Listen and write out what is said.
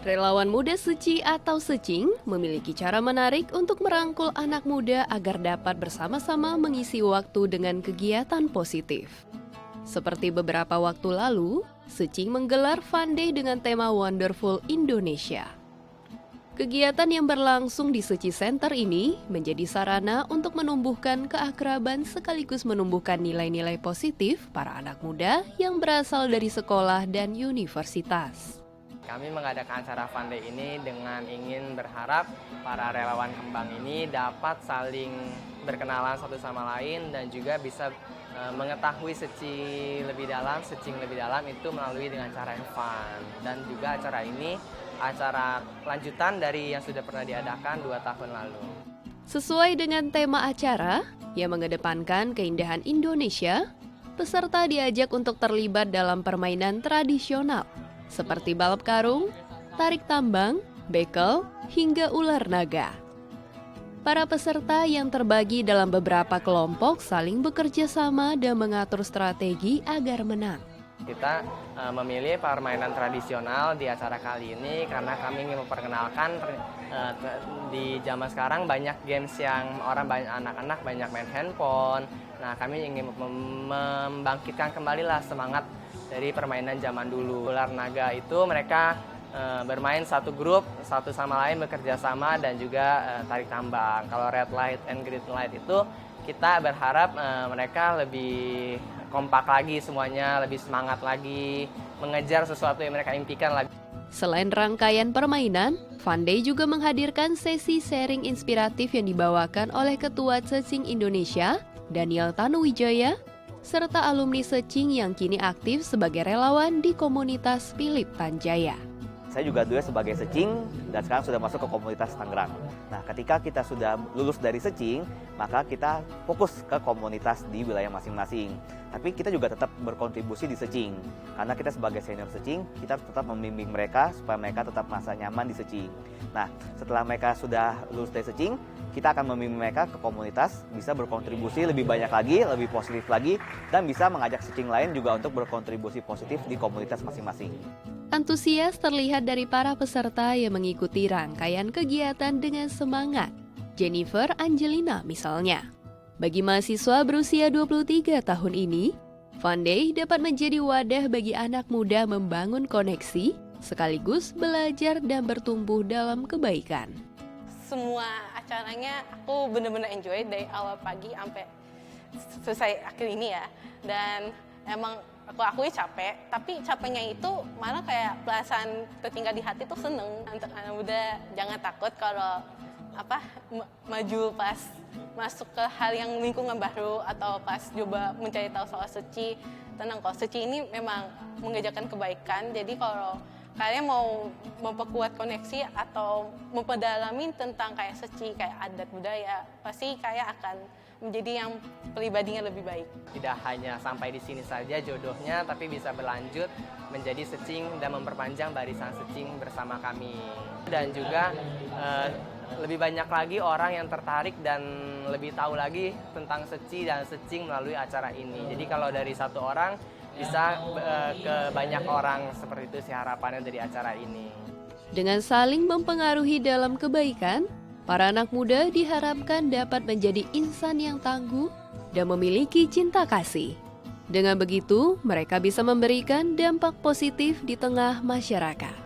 Relawan Muda Suci atau Secing memiliki cara menarik untuk merangkul anak muda agar dapat bersama-sama mengisi waktu dengan kegiatan positif. Seperti beberapa waktu lalu, Secing menggelar Fun Day dengan tema Wonderful Indonesia. Kegiatan yang berlangsung di Suci Center ini menjadi sarana untuk menumbuhkan keakraban sekaligus menumbuhkan nilai-nilai positif para anak muda yang berasal dari sekolah dan universitas. Kami mengadakan acara Fun Day ini dengan ingin berharap para relawan kembang ini dapat saling berkenalan satu sama lain dan juga bisa mengetahui secing lebih dalam itu melalui dengan cara yang fun. Dan juga acara ini acara lanjutan dari yang sudah pernah diadakan 2 tahun lalu. Sesuai dengan tema acara yang mengedepankan keindahan Indonesia, peserta diajak untuk terlibat dalam permainan tradisional seperti balap karung, tarik tambang, bekel, hingga ular naga. Para peserta yang terbagi dalam beberapa kelompok saling bekerja sama dan mengatur strategi agar menang. Kita memilih permainan tradisional di acara kali ini karena kami ingin memperkenalkan di zaman sekarang banyak games yang anak-anak banyak main handphone. Nah, kami ingin membangkitkan kembalilah semangat dari permainan zaman dulu. Ular naga itu mereka bermain satu grup, satu sama lain bekerja sama dan juga tarik tambang. Kalau red light and green light itu kita berharap mereka lebih kompak lagi semuanya, lebih semangat lagi, mengejar sesuatu yang mereka impikan lagi. Selain rangkaian permainan, Fun Day juga menghadirkan sesi sharing inspiratif yang dibawakan oleh Ketua Secing Indonesia, Daniel Tanuwijaya, serta alumni Secing yang kini aktif sebagai relawan di komunitas Philip Tanjaya. Saya juga dulu sebagai Secing dan sekarang sudah masuk ke komunitas Tangerang. Nah, ketika kita sudah lulus dari Secing, maka kita fokus ke komunitas di wilayah masing-masing. Tapi kita juga tetap berkontribusi di Secing. Karena kita sebagai senior Secing, kita tetap membimbing mereka supaya mereka tetap merasa nyaman di Secing. Nah, setelah mereka sudah lulus dari Secing, kita akan membimbing mereka ke komunitas, bisa berkontribusi lebih banyak lagi, lebih positif lagi, dan bisa mengajak Secing lain juga untuk berkontribusi positif di komunitas masing-masing. Antusias terlihat dari para peserta yang mengikuti rangkaian kegiatan dengan semangat. Jennifer Angelina misalnya. Bagi mahasiswa berusia 23 tahun ini, Fun Day dapat menjadi wadah bagi anak muda membangun koneksi, sekaligus belajar dan bertumbuh dalam kebaikan. Semua acaranya aku benar-benar enjoy dari awal pagi sampai selesai akhir ini ya. Dan emang aku akui capek, tapi capeknya itu malah kayak perasaan tertinggal di hati tuh seneng. Untuk anak muda jangan takut kalau maju pas masuk ke hal yang lingkungan baru atau pas coba mencari tahu soal suci. Tenang kok, suci ini memang mengajarkan kebaikan. Jadi kalau kalian mau memperkuat koneksi atau memperdalami tentang kayak suci, kayak adat budaya, pasti kayak akan menjadi yang pribadinya lebih baik. Tidak hanya sampai di sini saja jodohnya, tapi bisa berlanjut menjadi Secing dan memperpanjang barisan Secing bersama kami. Dan juga lebih banyak lagi orang yang tertarik dan lebih tahu lagi tentang Secing dan Secing melalui acara ini. Jadi kalau dari satu orang bisa ke banyak orang, seperti itu sih harapannya dari acara ini. Dengan saling mempengaruhi dalam kebaikan, para anak muda diharapkan dapat menjadi insan yang tangguh dan memiliki cinta kasih. Dengan begitu, mereka bisa memberikan dampak positif di tengah masyarakat.